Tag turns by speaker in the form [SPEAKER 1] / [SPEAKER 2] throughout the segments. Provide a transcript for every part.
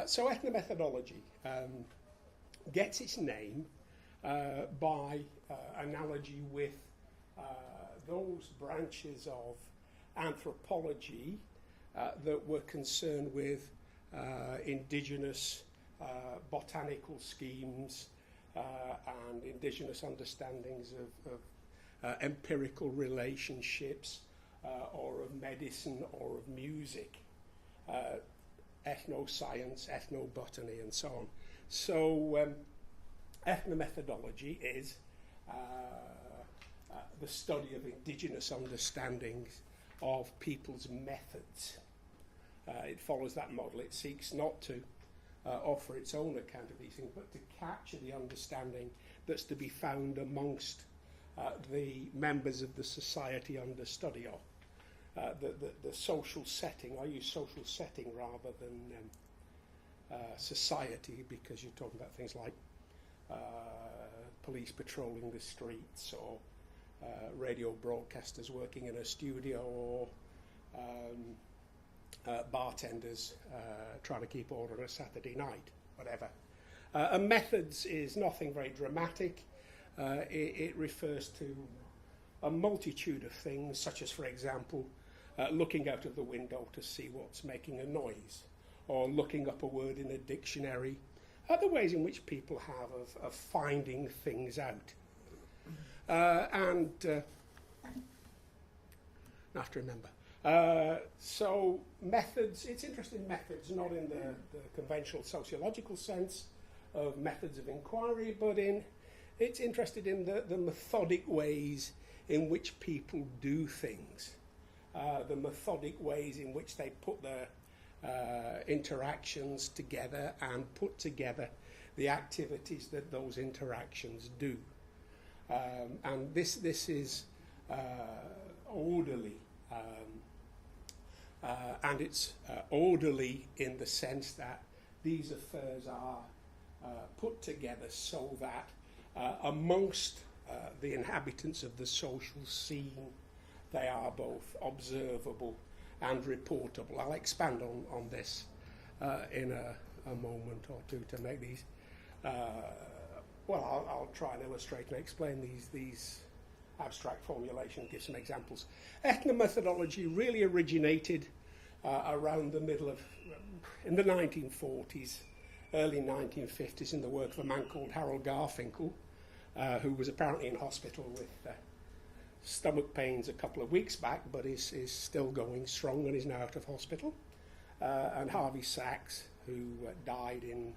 [SPEAKER 1] So ethnomethodology gets its name by analogy with those branches of anthropology that were concerned with indigenous botanical schemes and indigenous understandings of empirical relationships or of medicine or of music, ethnoscience, ethnobotany, and so on. So ethnomethodology is the study of indigenous understandings of people's methods. It follows that model. It seeks not to offer its own account of these things, but to capture the understanding that's to be found amongst the members of the society under study of. The social setting, I use social setting rather than society, because you're talking about things like police patrolling the streets, or radio broadcasters working in a studio, or bartenders trying to keep order on a Saturday night, whatever. And methods is nothing very dramatic. It refers to a multitude of things, such as, for example, looking out of the window to see what's making a noise, or looking up a word in a dictionary, other ways in which people have of finding things out. And I have to remember. So methods, it's interested in methods, not in the conventional sociological sense of methods of inquiry, but it's interested in the methodic ways in which people do things, the methodic ways in which they put their interactions together and put together the activities that those interactions do. And this is orderly, and it's orderly in the sense that these affairs are put together so that amongst the inhabitants of the social scene, they are both observable and reportable. I'll expand on this in a moment or two to make these. I'll try and illustrate and explain these abstract formulations, give some examples. Ethnomethodology really originated around the middle of, in the 1940s, early 1950s, in the work of a man called Harold Garfinkel, who was apparently in hospital with stomach pains a couple of weeks back, but is still going strong and is now out of hospital. And Harvey Sachs, who died in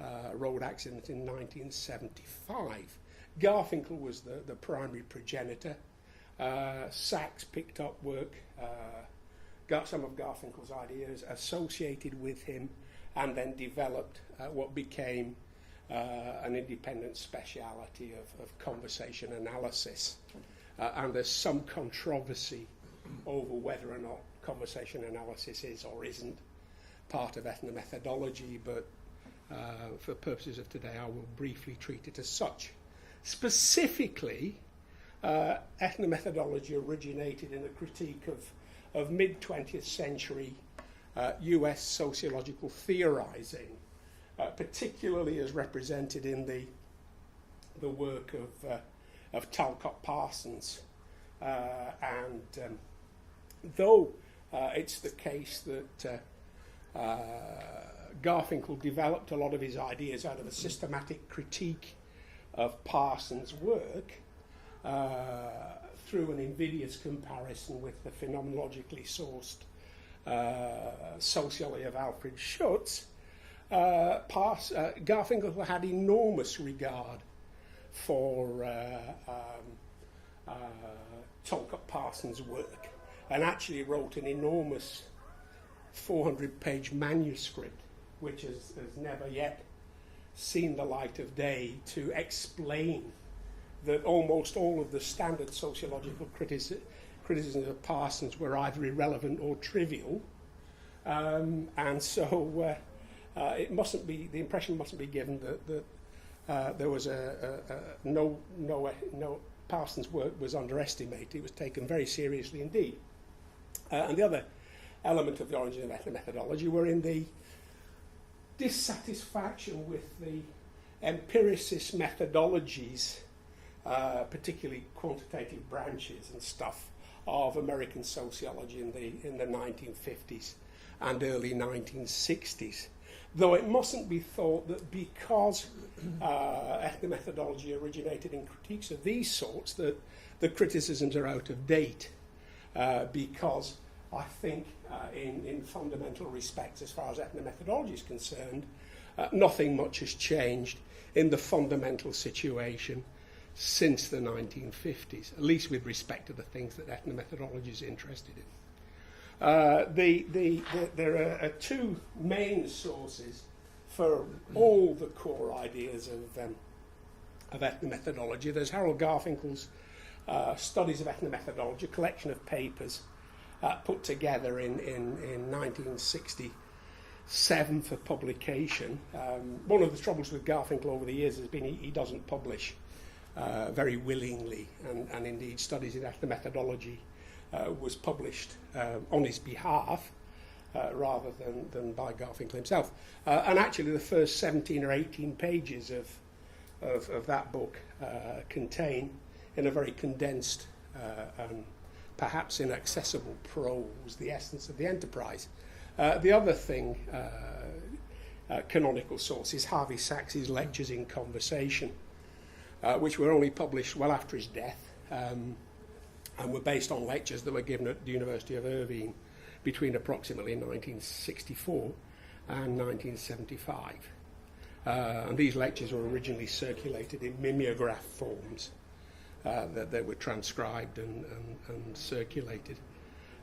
[SPEAKER 1] a road accident in 1975. Garfinkel was the primary progenitor. Sachs picked up work, got some of Garfinkel's ideas, associated with him, and then developed what became an independent speciality of conversation analysis. And there's some controversy over whether or not conversation analysis is or isn't part of ethnomethodology, but for purposes of today, I will briefly treat it as such. Specifically, ethnomethodology originated in a critique of mid-20th century US sociological theorizing, particularly as represented in the work of Talcott Parsons. And though it's the case that Garfinkel developed a lot of his ideas out of a systematic critique of Parsons' work through an invidious comparison with the phenomenologically sourced sociology of Alfred Schutz, Garfinkel had enormous regard for Talcott Parsons' work, and actually wrote an enormous 400-page manuscript, which has never yet seen the light of day, to explain that almost all of the standard sociological criticisms of Parsons were either irrelevant or trivial, and so it mustn't be, the impression mustn't be given that there was no Parsons' work was underestimated. It was taken very seriously indeed. And the other element of the origin of ethnomethodology were in the dissatisfaction with the empiricist methodologies, particularly quantitative branches and stuff, of American sociology in the 1950s and early 1960s. Though it mustn't be thought that because ethnomethodology originated in critiques of these sorts that the criticisms are out of date, because I think in fundamental respects, as far as ethnomethodology is concerned, nothing much has changed in the fundamental situation since the 1950s, at least with respect to the things that ethnomethodology is interested in. There are two main sources for all the core ideas of ethnomethodology. There's Harold Garfinkel's Studies of Ethnomethodology, a collection of papers put together in 1967 for publication. One of the troubles with Garfinkel over the years has been he doesn't publish very willingly, and indeed Studies in Ethnomethodology was published on his behalf rather than by Garfinkel himself. And actually the first 17 or 18 pages of that book contain, in a very condensed and perhaps inaccessible prose, the essence of the enterprise. The other thing, canonical source, is Harvey Sachs's Lectures in Conversation, which were only published well after his death, and were based on lectures that were given at the University of Irvine between approximately 1964 and 1975. And these lectures were originally circulated in mimeograph forms, that they were transcribed and circulated.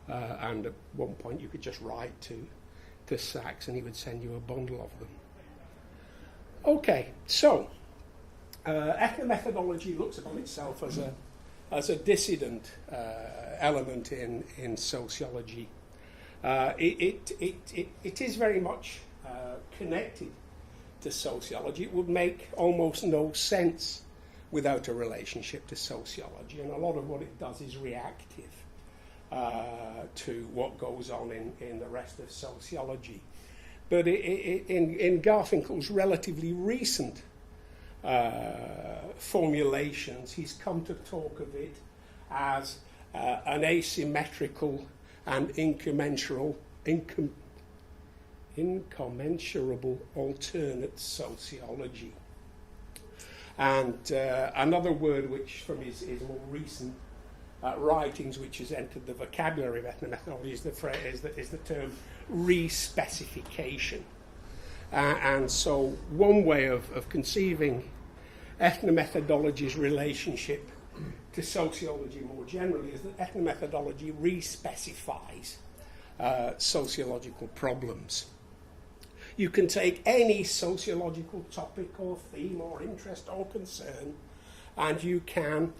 [SPEAKER 1] And at one point you could just write to Sachs and he would send you a bundle of them. Okay, so ethnomethodology looks upon itself as a dissident element in sociology. It is very much connected to sociology. It would make almost no sense without a relationship to sociology, and a lot of what it does is reactive to what goes on in the rest of sociology. But in Garfinkel's relatively recent formulations, he's come to talk of it as an asymmetrical and incommensurable alternate sociology. And another word which from his more recent writings which has entered the vocabulary of ethnomethodology is the term respecification. And so one way of conceiving ethnomethodology's relationship to sociology more generally is that ethnomethodology respecifies sociological problems. You can take any sociological topic or theme or interest or concern and you can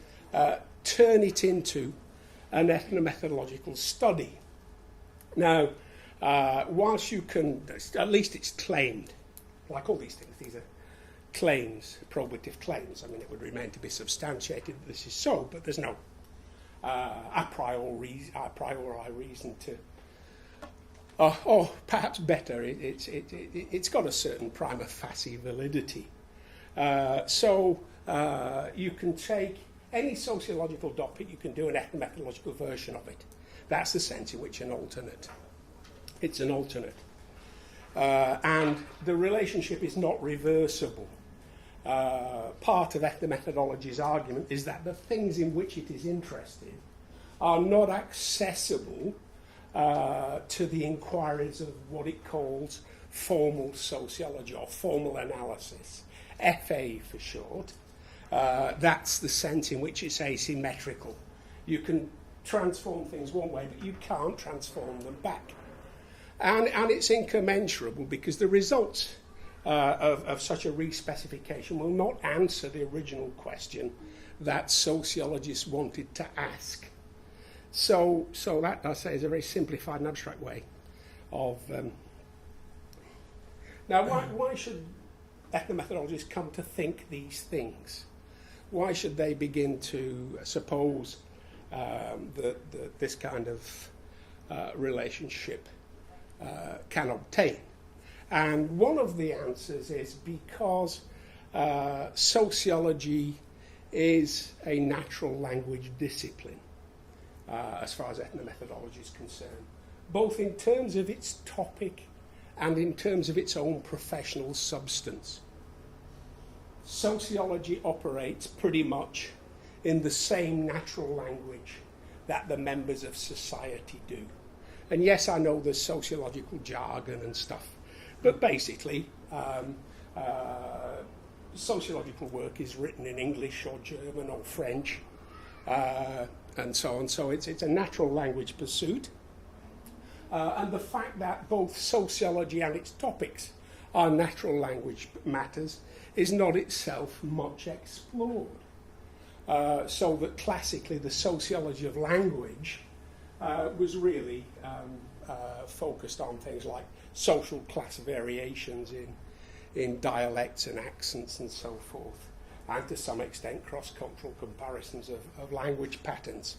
[SPEAKER 1] turn it into an ethnomethodological study. Now, whilst you can, at least it's claimed, like all these things, these are claims, probative claims. I mean, it would remain to be substantiated that this is so, but there's no a priori reason to, or perhaps better, it's got a certain prima facie validity. So you can take any sociological topic, you can do an ethnomethodological version of it. That's the sense in which it's an alternate. And the relationship is not reversible. Part of ethnomethodology's argument is that the things in which it is interested are not accessible to the inquiries of what it calls formal sociology or formal analysis, FA for short. That's the sense in which it's asymmetrical. You can transform things one way, but you can't transform them back. And it's incommensurable because the results of such a respecification will not answer the original question that sociologists wanted to ask. So that, I say, is a very simplified and abstract way of... Now, why should ethnomethodologists come to think these things? Why should they begin to suppose that this kind of relationship can obtain? And one of the answers is because sociology is a natural language discipline, as far as ethnomethodology is concerned, both in terms of its topic and in terms of its own professional substance. Sociology operates pretty much in the same natural language that the members of society do. And yes, I know there's sociological jargon and stuff, but basically, sociological work is written in English or German or French, and so on. So it's a natural language pursuit. And the fact that both sociology and its topics are natural language matters is not itself much explored. So that classically the sociology of language was really focused on things like social class variations in dialects and accents and so forth, and to some extent cross-cultural comparisons of language patterns.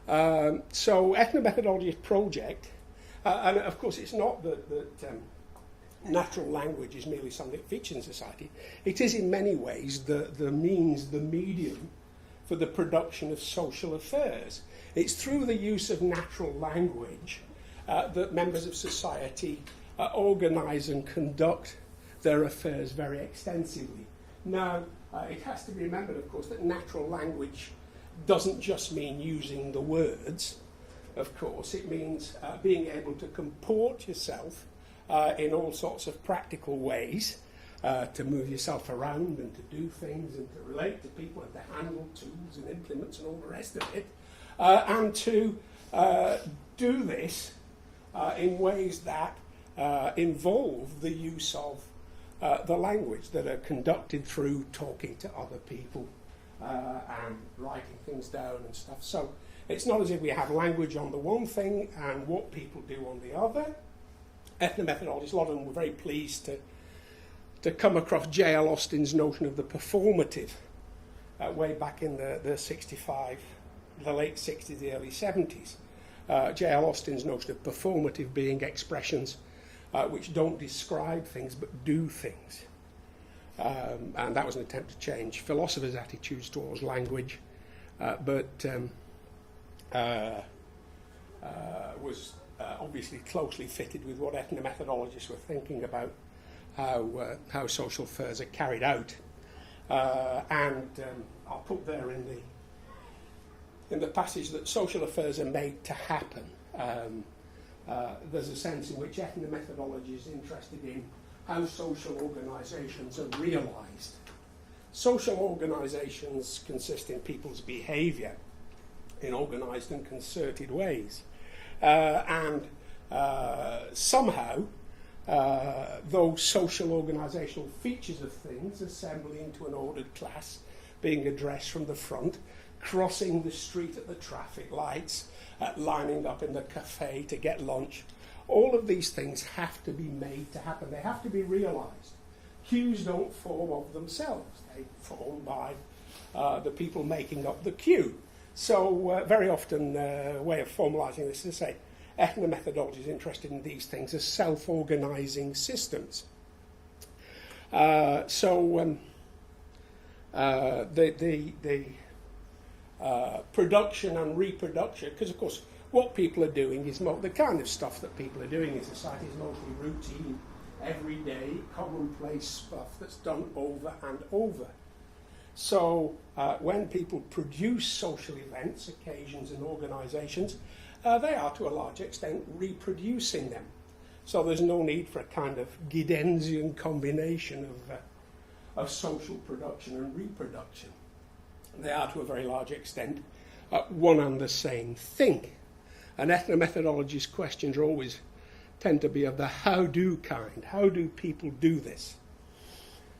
[SPEAKER 1] So ethnomethodology's project, and of course it's not that natural language is merely something that features in society. It is in many ways the means, the medium for the production of social affairs. It's through the use of natural language that members of society organise and conduct their affairs very extensively. Now, it has to be remembered, of course, that natural language doesn't just mean using the words, of course. It means being able to comport yourself in all sorts of practical ways, to move yourself around and to do things and to relate to people and to handle tools and implements and all the rest of it, and to do this in ways that involve the use of the language, that are conducted through talking to other people and writing things down and stuff. So it's not as if we have language on the one thing and what people do on the other. Ethnomethodologists, a lot of them were very pleased to come across J.L. Austin's notion of the performative way back in the late 60s, the early 70s. J.L. Austin's notion of performative being expressions which don't describe things but do things. And that was an attempt to change philosophers' attitudes towards language, but was obviously closely fitted with what ethnomethodologists were thinking about how social affairs are carried out. And I'll put there in the passage that social affairs are made to happen. There's a sense in which ethnomethodology is interested in how social organisations are realised. Social organisations consist in people's behaviour in organised and concerted ways. And somehow those social organisational features of things assemble into an ordered class, being addressed from the front, crossing the street at the traffic lights, lining up in the cafe to get lunch. All of these things have to be made to happen. They have to be realised. Queues don't form of themselves. They form by the people making up the queue. So very often a way of formalising this is to say ethnomethodology is interested in these things as self-organising systems. The production and reproduction, because of course what people are doing is the kind of stuff that people are doing in society is mostly routine, everyday, commonplace stuff that's done over and over. So when people produce social events, occasions and organisations, they are to a large extent reproducing them. So there's no need for a kind of Gidensian combination of social production and reproduction. They are to a very large extent one and the same thing. And ethnomethodology's questions are always tend to be of the how-do kind. How do people do this?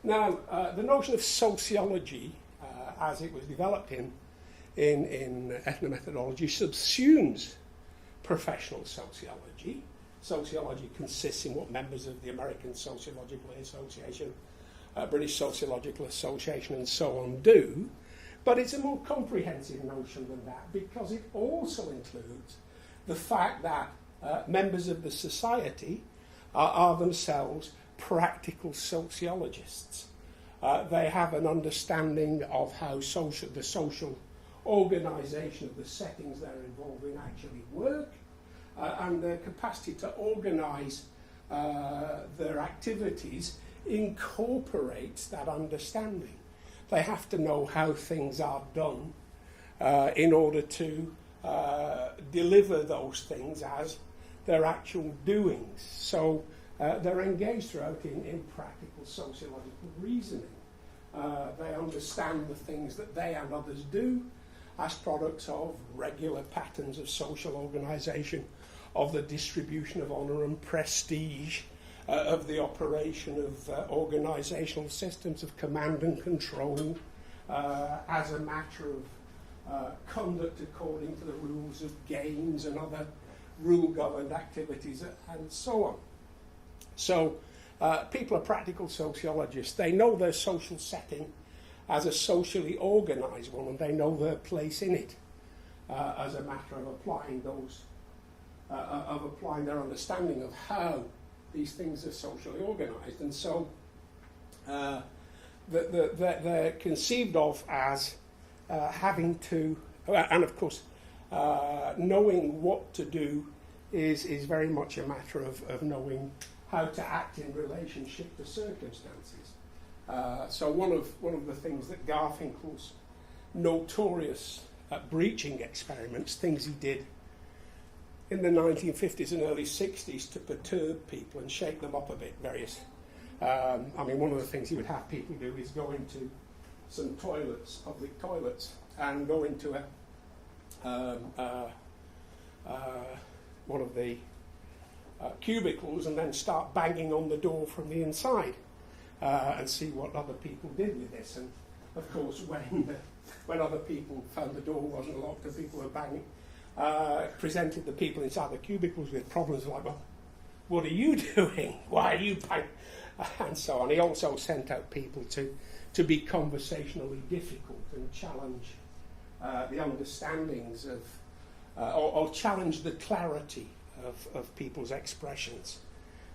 [SPEAKER 1] Now, the notion of sociology, as it was developed in ethnomethodology, subsumes professional sociology. Sociology consists in what members of the American Sociological Association, British Sociological Association, and so on do. But it's a more comprehensive notion than that, because it also includes the fact that members of the society are themselves practical sociologists. They have an understanding of how the social organisation of the settings they're involved in actually work, and their capacity to organise their activities incorporates that understanding. They have to know how things are done in order to deliver those things as their actual doings. So they're engaged throughout in practical sociological reasoning. They understand the things that they and others do as products of regular patterns of social organisation, of the distribution of honour and prestige, of the operation of organisational systems of command and control, as a matter of conduct according to the rules of games and other rule-governed activities, and so on. So people are practical sociologists. They know their social setting as a socially organised one, and they know their place in it as a matter of applying their understanding of how these things are socially organised. And so they're conceived of as having to, and of course, knowing what to do is very much a matter of knowing how to act in relationship to circumstances. So one of the things that Garfinkel's notorious breaching experiments, things he did in the 1950s and early 60s to perturb people and shake them up a bit, one of the things he would have people do is go into some toilets, public toilets, and go into one of the cubicles and then start banging on the door from the inside and see what other people did with this. And of course, when other people found the door wasn't locked and people were banging, presented the people inside the cubicles with problems like, well, what are you doing? Why are you banging? And so on. He also sent out people to be conversationally difficult and challenge the understandings of, or challenge the clarity of people's expressions,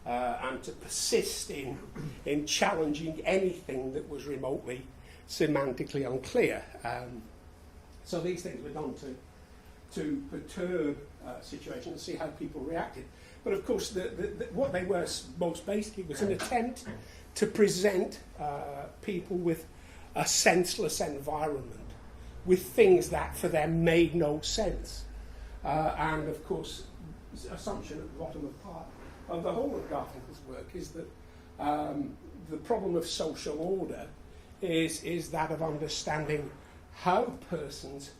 [SPEAKER 1] and to persist in challenging anything that was remotely semantically unclear. So these things were done to perturb situations and see how people reacted. But of course, what they were most basically was an attempt to present people with a senseless environment, with things that for them made no sense. And of course, the assumption at the bottom of the whole of Garfinkel's work is that the problem of social order is that of understanding how persons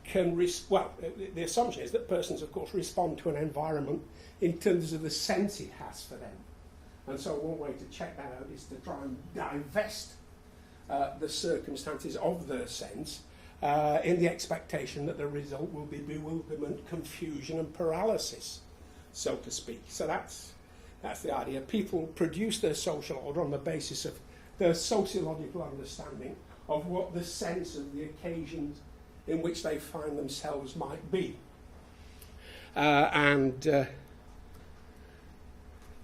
[SPEAKER 1] can the assumption is that persons, of course, respond to an environment in terms of the sense it has for them. And so one way to check that out is to try and divest the circumstances of their sense in the expectation that the result will be bewilderment, confusion and paralysis, so to speak. So that's the idea. People produce their social order on the basis of their sociological understanding of what the sense of the occasions in which they find themselves might be.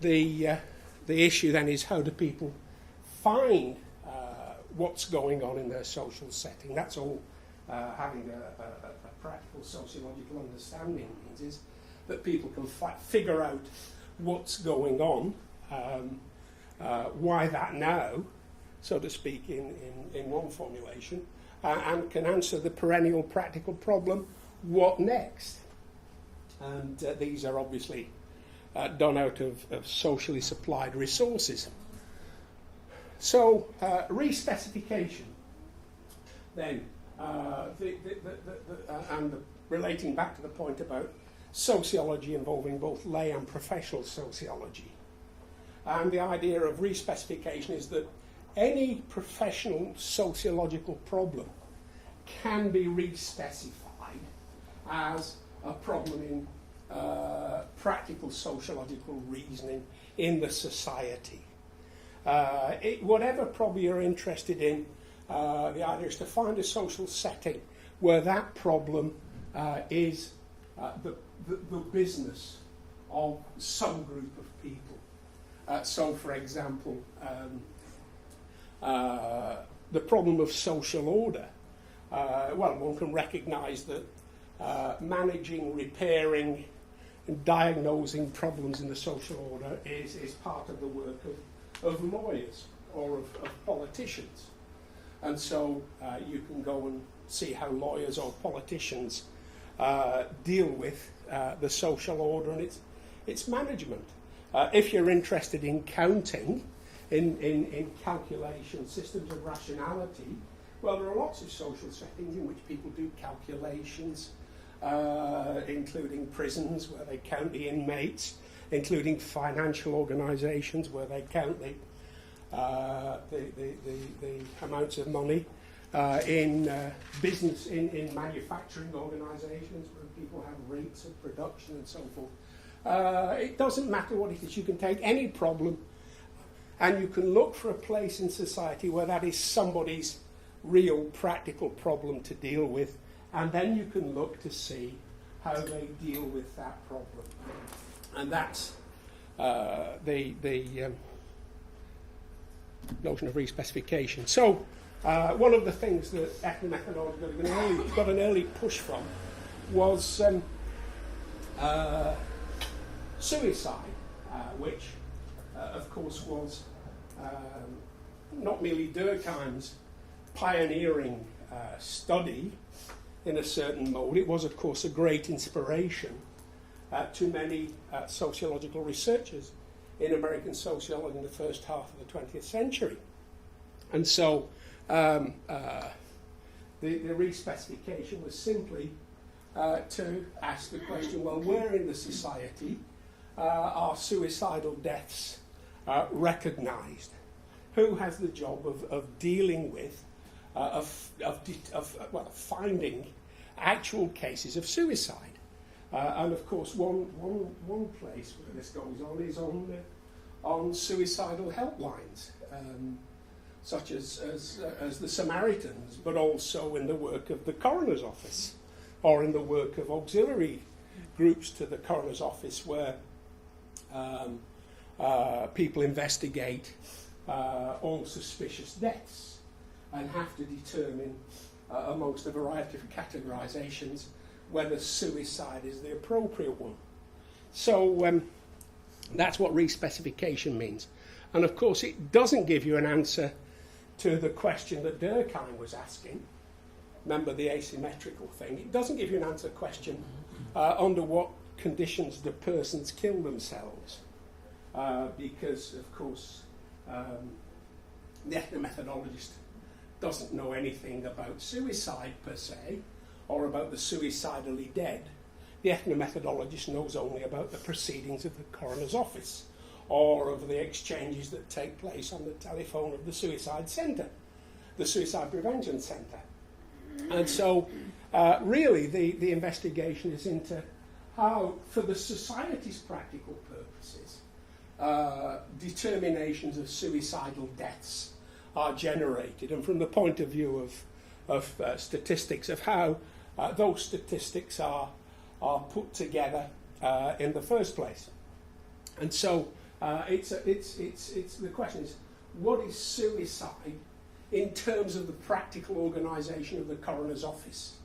[SPEAKER 1] The issue then is, how do people find what's going on in their social setting? That's all having a practical sociological understanding means, is that people can figure out what's going on, why that now, so to speak, in one formulation, and can answer the perennial practical problem, what next? And these are obviously done out of socially supplied resources. So, respecification, then, and relating back to the point about sociology involving both lay and professional sociology. And the idea of respecification is that any professional sociological problem can be respecified as a problem in practical sociological reasoning in the society. Whatever problem you're interested in, the idea is to find a social setting where that problem is the business of some group of people. So, for example, the problem of social order. Well, one can recognise that managing, repairing, and diagnosing problems in the social order is part of the work of lawyers or of politicians. And so you can go and see how lawyers or politicians deal with the social order and its management. If you're interested in counting, in calculation, systems of rationality, well, there are lots of social settings in which people do calculations, including prisons where they count the inmates, including financial organisations where they count the amounts of money, in business, in manufacturing organisations where people have rates of production and so forth. It doesn't matter what it is. You can take any problem and you can look for a place in society where that is somebody's real practical problem to deal with, and then you can look to see how they deal with that problem. And that's the notion of respecification. So one of the things that ethnomethodology got an early push from was suicide, which of course was not merely Durkheim's pioneering study in a certain mode, it was of course a great inspiration to many sociological researchers in American sociology in the first half of the 20th century. And so the respecification was simply to ask the question, well, where in the society are suicidal deaths recognised? Who has the job of dealing with, finding actual cases of suicide? And of course, one place where this goes on is on suicidal helplines, such as the Samaritans, but also in the work of the coroner's office, or in the work of auxiliary groups to the coroner's office, where people investigate all suspicious deaths and have to determine, amongst a variety of categorizations, whether suicide is the appropriate one. So that's what respecification means. And of course, it doesn't give you an answer to the question that Durkheim was asking. Remember the asymmetrical thing? It doesn't give you an answer to the question, under what conditions do persons kill themselves? Because, of course, the ethnomethodologist doesn't know anything about suicide per se, or about the suicidally dead. The ethnomethodologist knows only about the proceedings of the coroner's office, or of the exchanges that take place on the telephone of the suicide centre, the suicide prevention centre. And so, really, the investigation is into how, for the society's practical purposes, determinations of suicidal deaths are generated, and from the point of view of statistics, of how those statistics are put together in the first place. And so it's the question is, what is suicide in terms of the practical organisation of the coroner's office?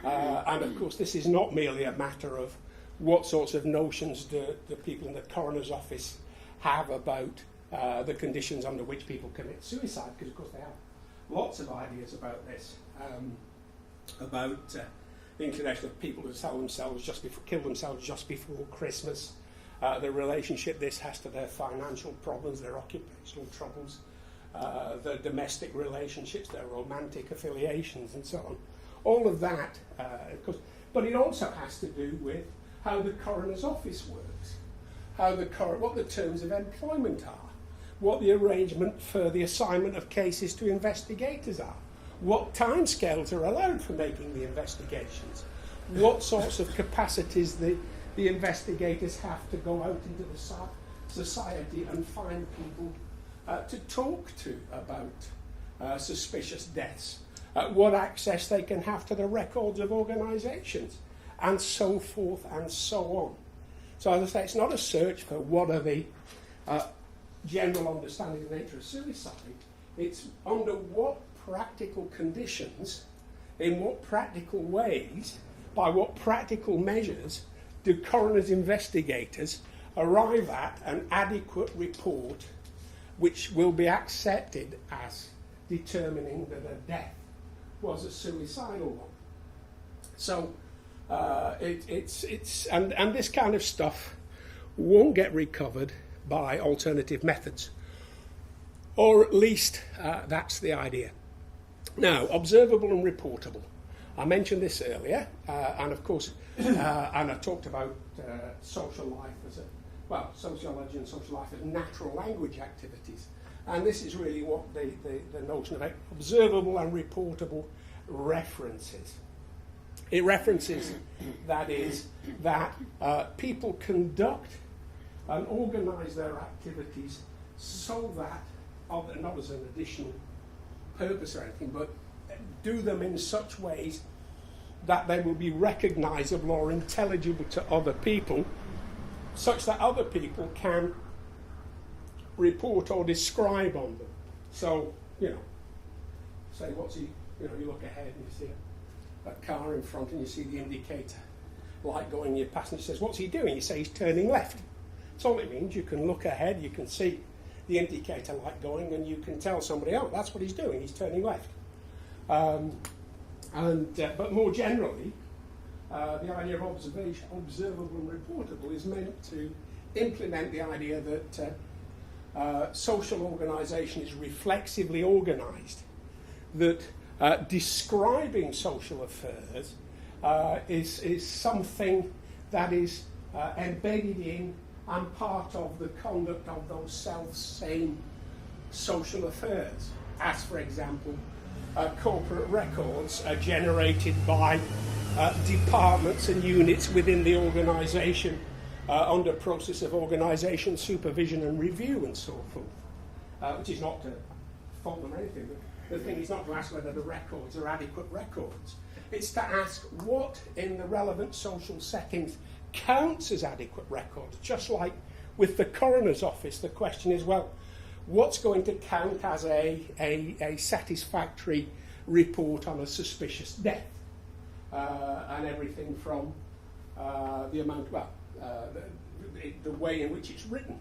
[SPEAKER 1] And of course, this is not merely a matter of what sorts of notions do the people in the coroner's office have about the conditions under which people commit suicide, because of course they have lots of ideas about this, about the inclination of people to kill themselves just before Christmas, the relationship this has to their financial problems, their occupational troubles, their domestic relationships, their romantic affiliations, and so on. All of that, of course, but it also has to do with how the coroner's office works, what the terms of employment are, what the arrangement for the assignment of cases to investigators are, what timescales are allowed for making the investigations, what sorts of capacities the investigators have to go out into the society and find people to talk to about suspicious deaths, what access they can have to the records of organisations, and so forth and so on. So as I say, it's not a search for what are the general understanding of the nature of suicide. It's under what practical conditions, in what practical ways, by what practical measures do coroners investigators arrive at an adequate report which will be accepted as determining that a death was a suicidal one. So and this kind of stuff won't get recovered by alternative methods, or at least that's the idea. Now, observable and reportable. I mentioned this earlier, and of course, and I talked about social life as sociology and social life as natural language activities. And this is really what the notion of observable and reportable references. It references, that is, that people conduct and organise their activities so that, not as an additional purpose or anything, but do them in such ways that they will be recognisable or intelligible to other people, such that other people can report or describe on them. So, say what's he, you look ahead and you see a car in front and you see the indicator light going, your passenger says, what's he doing? You say he's turning left. That's all it means. You can look ahead, you can see the indicator light going, and you can tell somebody, oh, that's what he's doing, he's turning left. But more generally, the idea of observation, observable and reportable, is meant to implement the idea that social organisation is reflexively organised, that describing social affairs is something that is embedded in and part of the conduct of those self-same social affairs, as, for example, corporate records are generated by departments and units within the organisation under process of organisation, supervision and review and so forth, which is not to fault them or anything. But the thing is not to ask whether the records are adequate records. It's to ask what in the relevant social settings counts as adequate records. Just like with the coroner's office, the question is, well, what's going to count as a satisfactory report on a suspicious death? And everything from the amount, the way in which it's written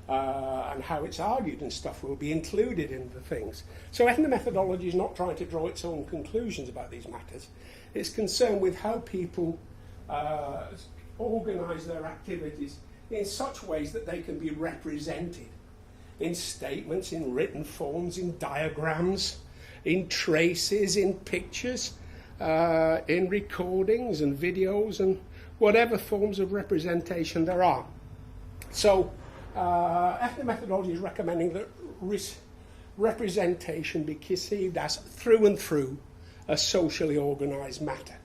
[SPEAKER 1] and how it's argued and stuff will be included in the things. So ethnomethodology is not trying to draw its own conclusions about these matters. It's concerned with how people organise their activities in such ways that they can be represented in statements, in written forms, in diagrams, in traces, in pictures, in recordings and videos and whatever forms of representation there are. So ethnomethodology is recommending that representation be conceived as through and through a socially organised matter.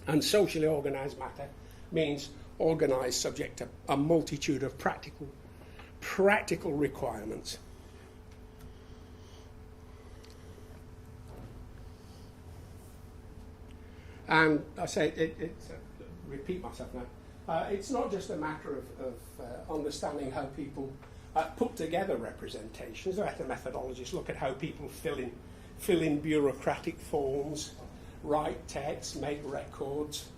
[SPEAKER 1] And socially organised matter means organised subject to a multitude of practical requirements. And I say, repeat myself now, it's not just a matter of understanding how people put together representations. The ethnomethodologists look at how people fill in bureaucratic forms, write texts, make records,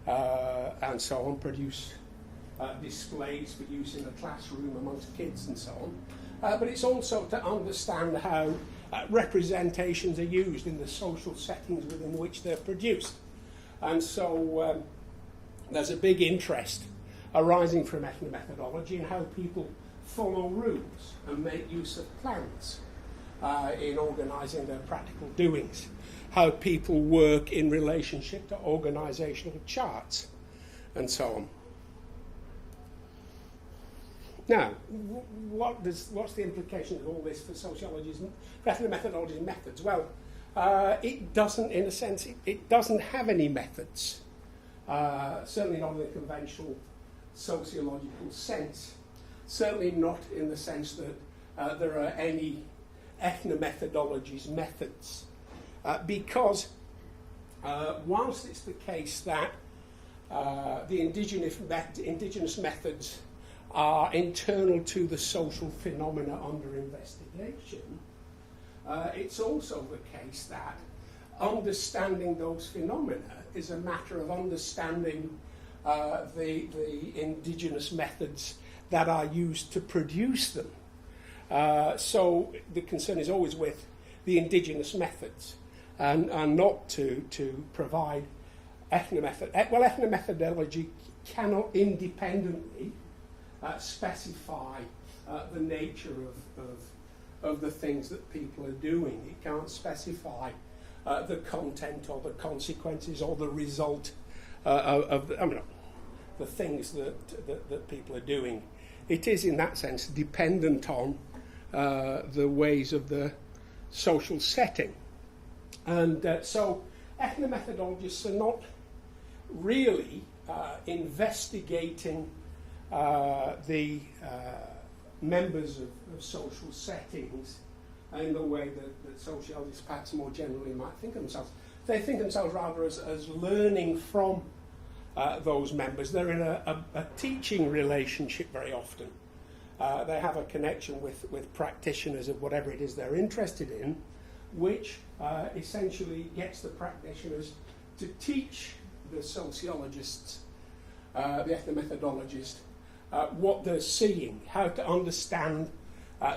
[SPEAKER 1] and so on, produce displays for use in the classroom amongst kids and so on. But it's also to understand how representations are used in the social settings within which they're produced. And so there's a big interest arising from ethnomethodology in how people follow rules and make use of plans in organising their practical doings, how people work in relationship to organisational charts, and so on. Now, what's the implication of all this for sociology's, for ethnomethodology's methods? Well, it doesn't, in a sense, it doesn't have any methods, certainly not in the conventional sociological sense, certainly not in the sense that there are any ethnomethodology's methods, because whilst it's the case that the indigenous methods are internal to the social phenomena under investigation, it's also the case that understanding those phenomena is a matter of understanding the indigenous methods that are used to produce them. So the concern is always with the indigenous methods and not to provide ethnomethodology cannot independently specify the nature of the things that people are doing. It can't specify the content or the consequences or the result of the things that people are doing. It is, in that sense, dependent on the ways of the social setting. And so ethnomethodologists are not really investigating the members of social settings in the way that sociologists perhaps more generally might think of themselves. They think themselves rather as learning from those members. They're in a teaching relationship very often. They have a connection with practitioners of whatever it is they're interested in, which essentially gets the practitioners to teach the sociologists, the ethnomethodologists, what they're seeing, how to understand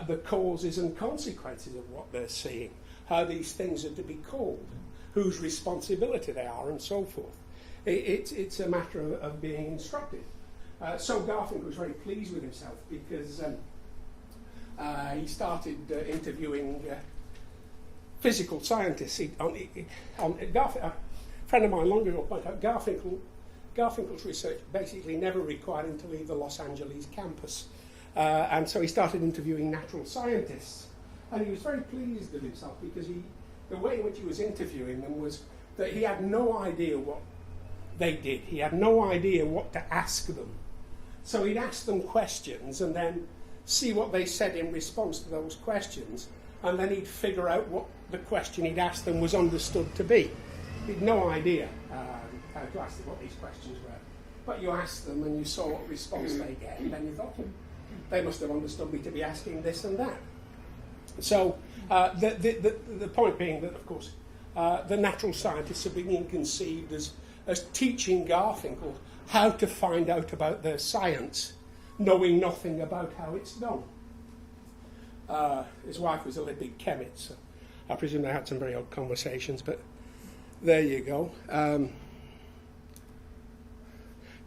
[SPEAKER 1] the causes and consequences of what they're seeing, how these things are to be called, whose responsibility they are, and so forth. It's a matter of being instructed. So Garfinkel was very pleased with himself because he started interviewing physical scientists. A friend of mine long ago pointed out Garfinkel's research basically never required him to leave the Los Angeles campus. And so he started interviewing natural scientists. And he was very pleased with himself because the way in which he was interviewing them was that he had no idea what they did. He had no idea what to ask them. So he'd ask them questions and then see what they said in response to those questions, and then he'd figure out what the question he'd asked them was understood to be. He'd no idea how to ask them what these questions were. But you asked them and you saw what response they get, and then you thought, they must have understood me to be asking this and that. So the point being that, of course, the natural scientists are being conceived as teaching Garfinkel how to find out about their science, knowing nothing about how it's done. His wife was a Libby chemist, so I presume they had some very odd conversations, but there you go.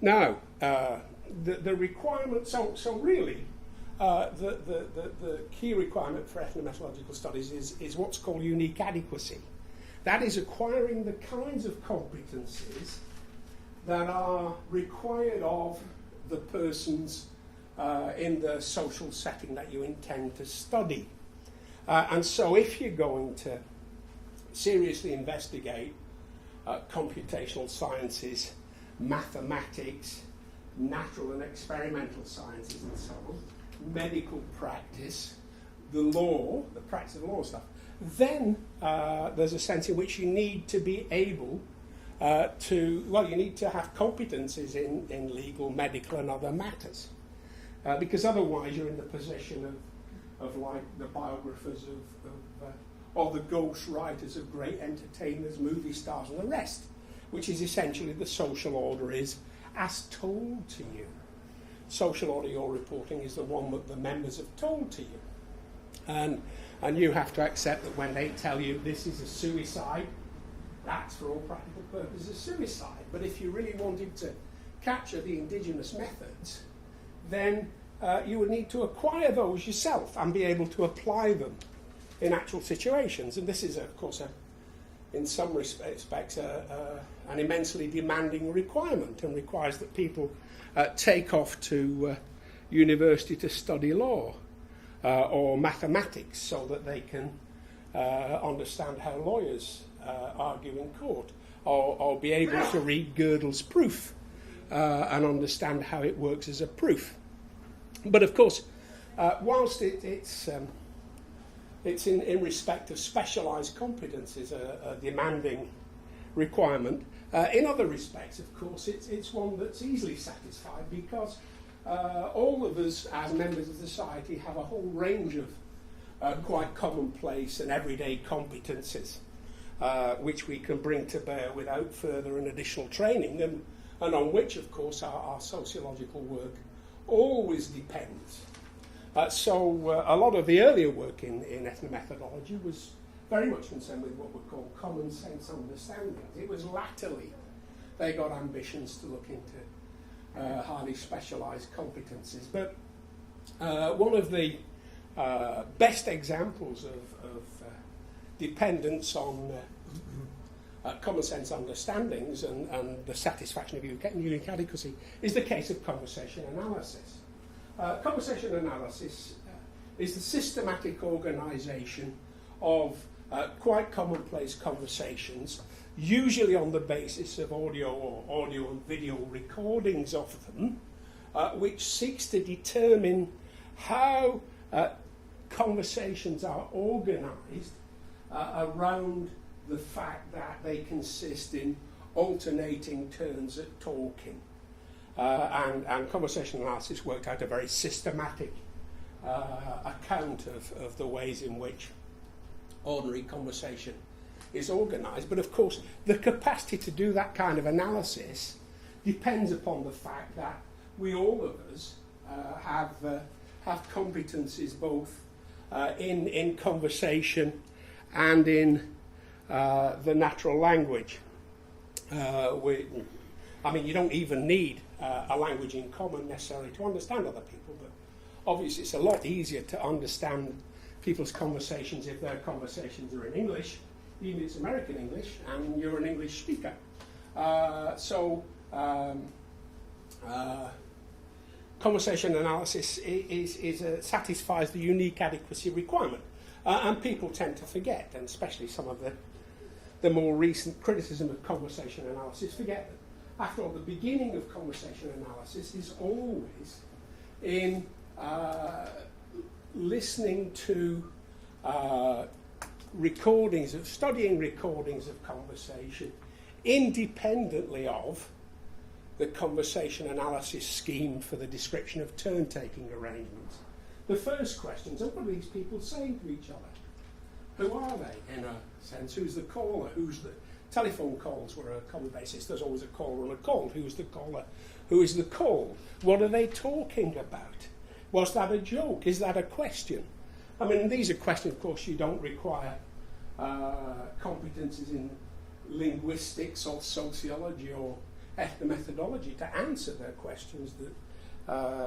[SPEAKER 1] Now, the requirement, so really, the key requirement for ethnomethodological studies is what's called unique adequacy. That is acquiring the kinds of competencies that are required of the persons in the social setting that you intend to study. And so if you're going to seriously investigate computational sciences, mathematics, natural and experimental sciences and so on, medical practice, the law, the practice of law stuff, then there's a sense in which you need to be able you need to have competencies in legal, medical and other matters. Because otherwise you're in the position of like the biographers or the ghost writers of great entertainers, movie stars and the rest, which is essentially the social order is as told to you. Social order you're reporting is the one that the members have told to you. And you have to accept that when they tell you this is a suicide, that's for all practical purposes a suicide. But if you really wanted to capture the indigenous methods, then you would need to acquire those yourself and be able to apply them in actual situations. And this is, of course, in some respects, an immensely demanding requirement and requires that people take off to university to study law or mathematics so that they can understand how lawyers argue in court or be able to read Gödel's proof and understand how it works as a proof. But of course, whilst it's in respect of specialised competencies a demanding requirement, in other respects, of course, it's one that's easily satisfied because all of us as members of society have a whole range of quite commonplace and everyday competencies which we can bring to bear without further and additional training, and on which, of course, our sociological work always depends. So a lot of the earlier work in ethnomethodology was very much concerned with what were called common sense understandings. It was latterly they got ambitions to look into highly specialised competencies. But one of the best examples of dependence on common sense understandings and the satisfaction of unique adequacy is the case of conversation analysis. Conversation analysis is the systematic organisation of quite commonplace conversations, usually on the basis of audio and video recordings of them, which seeks to determine how conversations are organised around the fact that they consist in alternating turns at talking. And conversation analysis worked out a very systematic account of the ways in which ordinary conversation is organised. But of course, the capacity to do that kind of analysis depends upon the fact that we all of us have competencies both in conversation and in the natural language. I mean, you don't even need a language in common necessarily to understand other people, but obviously it's a lot easier to understand people's conversations if their conversations are in English, even if it's American English and you're an English speaker. Conversation analysis satisfies the unique adequacy requirement, and people tend to forget, and especially some of the more recent criticism of conversation analysis forget that, after all, the beginning of conversation analysis is always in listening to studying recordings of conversation independently of the conversation analysis scheme for the description of turn-taking arrangements. The first questions are, what are these people saying to each other? Who are they, in a sense? Who's the caller? Who's the... Telephone calls were a common basis. There's always a caller and a call. Who's the caller? Who is the call? What are they talking about? Was that a joke? Is that a question? I mean, these are questions, of course, you don't require competences in linguistics or sociology or ethnomethodology to answer. Their questions that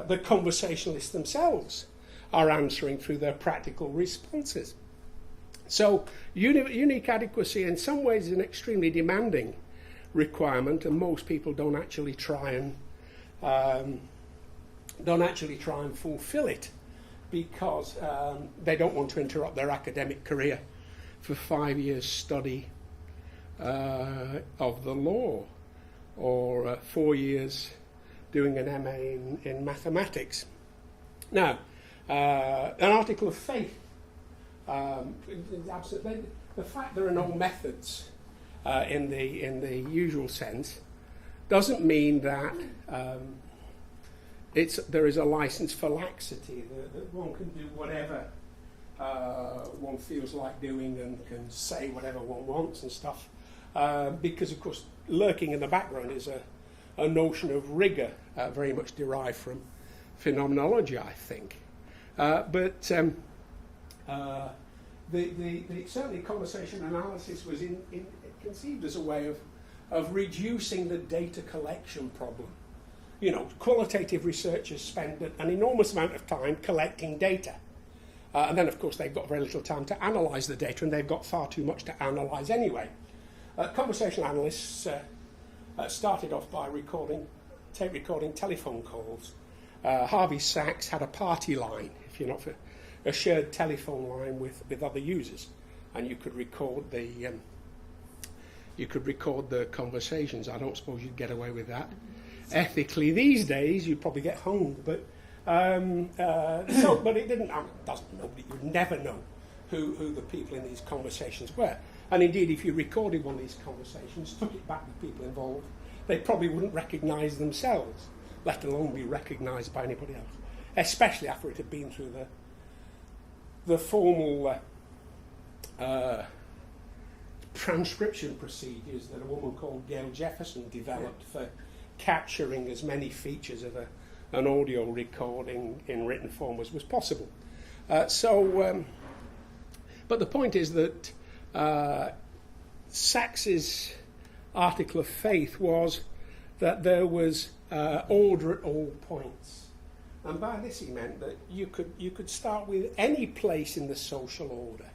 [SPEAKER 1] the conversationalists themselves are answering through their practical responses. So unique adequacy in some ways is an extremely demanding requirement, and most people don't actually try and fulfill it because they don't want to interrupt their academic career for 5 years study of the law, or 4 years doing an MA in mathematics. Now, an article of faith. The fact there are no methods in the usual sense doesn't mean that there is a license for laxity, that one can do whatever one feels like doing and can say whatever one wants and stuff, because of course lurking in the background is a notion of rigour, very much derived from phenomenology, I think. Certainly conversation analysis was conceived as a way of reducing the data collection problem. You know, qualitative researchers spend an enormous amount of time collecting data. And then, of course, they've got very little time to analyse the data, and they've got far too much to analyse anyway. Conversational analysts started off by tape recording telephone calls. Harvey Sachs had a party line, if you're not for a shared telephone line with other users, and you could record the conversations. I don't suppose you'd get away with that ethically these days. You'd probably get hung, but it didn't. You'd never know who the people in these conversations were. And indeed, if you recorded one of these conversations, took it back to people involved, they probably wouldn't recognise themselves. let alone be recognised by anybody else, especially after it had been through the formal transcription procedures that a woman called Gail Jefferson developed for capturing as many features of an audio recording in written form as was possible. But the point is that Sachs's article of faith was that there was order at all points. And by this he meant that you could start with any place in the social order,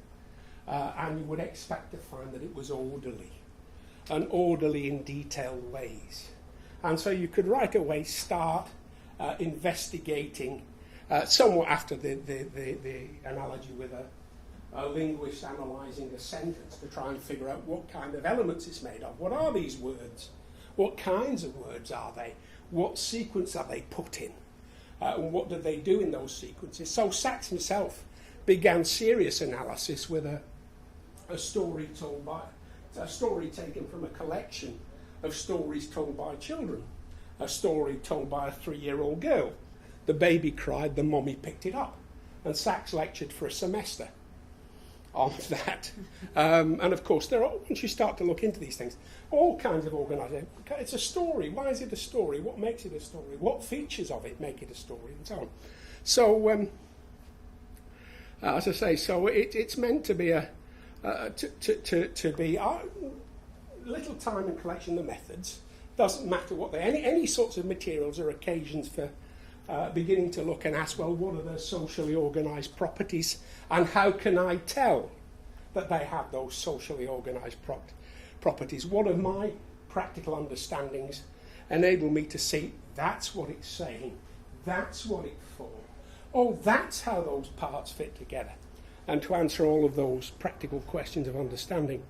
[SPEAKER 1] and you would expect to find that it was orderly, and orderly in detailed ways. And so you could right away start investigating, somewhat after the analogy with a linguist analysing a sentence to try and figure out what kind of elements it's made of. What are these words? What kinds of words are they? What sequence are they put in? And what did they do in those sequences? So Sachs himself began serious analysis with a story taken from a collection of stories told by children. A story told by a 3-year-old girl. The baby cried, the mommy picked it up. And Sachs lectured for a semester on that. And of course, once you start to look into these things, all kinds of organisation. It's a story. Why is it a story? What makes it a story? What features of it make it a story? And so on. So, as I say, so it's meant to be to be little time in collection the methods. Doesn't matter what any sorts of materials or occasions for beginning to look and ask, well, what are the socially organised properties, and how can I tell that they have those socially organised properties? What of my practical understandings enable me to see that's what it's saying, that's what it's for, oh, that's how those parts fit together, and to answer all of those practical questions of understanding.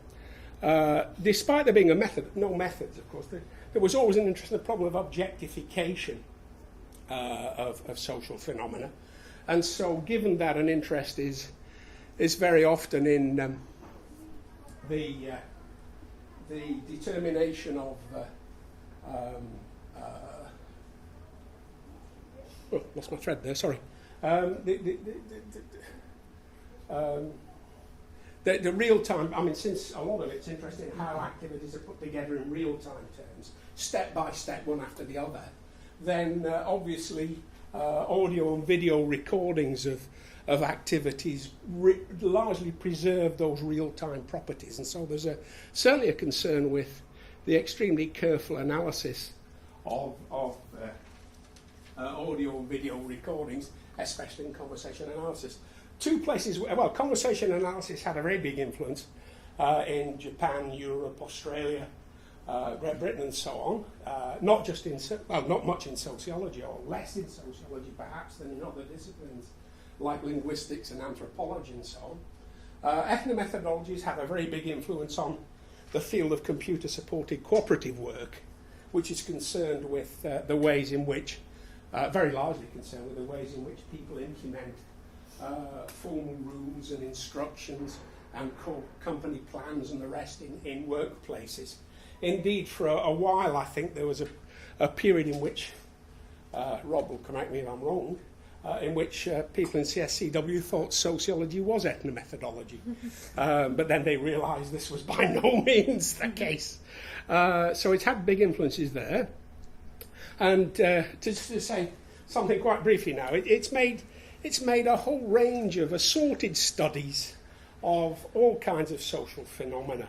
[SPEAKER 1] Despite there being no methods, of course, there was always an interesting problem of objectification of social phenomena. And so given that an interest is very often in the determination of lost my thread there, sorry. The real-time, I mean, since a lot of it's interested in how activities are put together in real-time terms, step by step, one after the other, then obviously audio and video recordings of activities largely preserve those real-time properties. And so there's certainly a concern with the extremely careful analysis of audio and video recordings, especially in conversation analysis. Two places, well, conversation analysis had a very big influence in Japan, Europe, Australia, Great Britain, and so on. Not just not much in sociology, or less in sociology perhaps than in other disciplines like linguistics and anthropology and so on. Ethnomethodologies have a very big influence on the field of computer-supported cooperative work, which is concerned with the ways in which, very largely concerned with the ways in which people implement formal rules and instructions and company plans and the rest in workplaces. Indeed, for a while, I think there was a period in which, Rob will correct me if I'm wrong, in which people in CSCW thought sociology was ethnomethodology. But then they realised this was by no means the case. So it's had big influences there. And to say something quite briefly now, it's made a whole range of assorted studies of all kinds of social phenomena.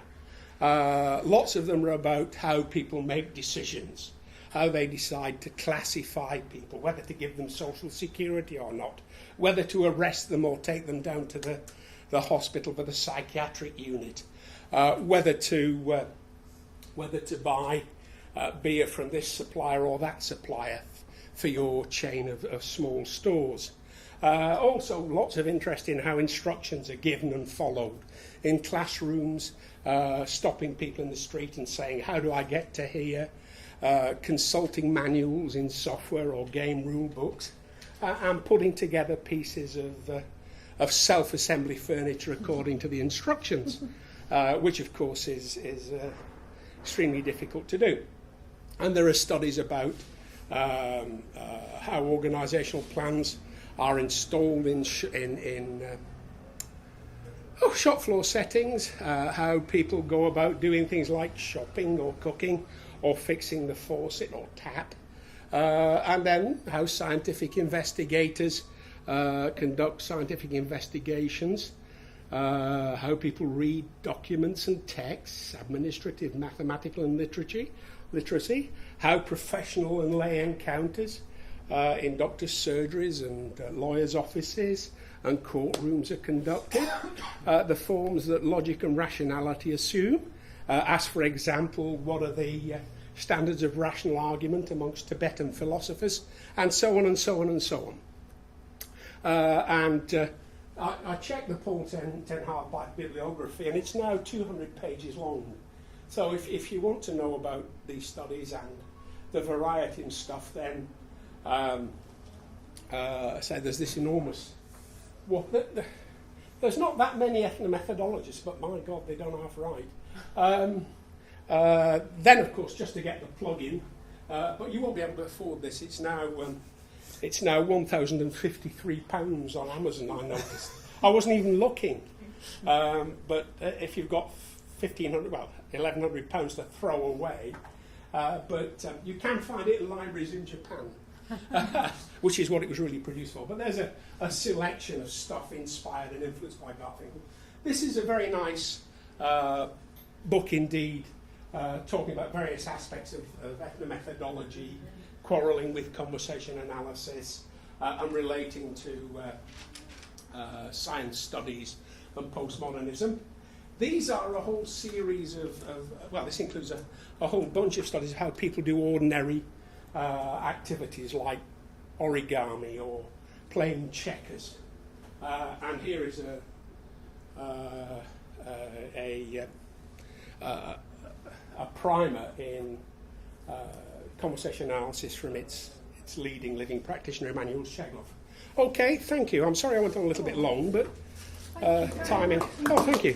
[SPEAKER 1] Lots of them are about how people make decisions, how they decide to classify people, whether to give them social security or not, whether to arrest them or take them down to the hospital for the psychiatric unit, whether to buy beer from this supplier or that supplier for your chain of small stores. Also, lots of interest in how instructions are given and followed in classrooms, stopping people in the street and saying, how do I get to here? Consulting manuals in software or game rule books, and putting together pieces of self-assembly furniture according to the instructions, which of course is extremely difficult to do. And there are studies about how organisational plans are installed in shop floor settings, how people go about doing things like shopping or cooking or fixing the faucet or tap, and then how scientific investigators conduct scientific investigations, how people read documents and texts, administrative, mathematical and literacy, how professional and lay encounters in doctors' surgeries and lawyers' offices and courtrooms are conducted, the forms that logic and rationality assume, as for example, what are the standards of rational argument amongst Tibetan philosophers, and so on and so on and so on. I checked the Paul Ten hardback bibliography, and it's now 200 pages long. So if you want to know about these studies and the variety and stuff, then so there's this enormous... Well, there's not that many ethnomethodologists, but my God, they don't half right. Then, of course, just to get the plug-in, but you won't be able to afford this. It's now £1,053 on Amazon, I noticed. I wasn't even looking. But if you've got £1,100 to throw away, but you can find it in libraries in Japan. Which is what it was really produced for. But there's a selection of stuff inspired and influenced by Garfinkel. This is a very nice book indeed, talking about various aspects of ethnomethodology, quarrelling with conversation analysis, and relating to science studies and postmodernism. These are a whole series of well, this includes a whole bunch of studies of how people do ordinary activities like origami or playing checkers, and here is a primer in conversation analysis from its leading living practitioner, Emanuel Shegloff. Okay, thank you. I'm sorry I went on a little bit long, but timing. Oh, thank you.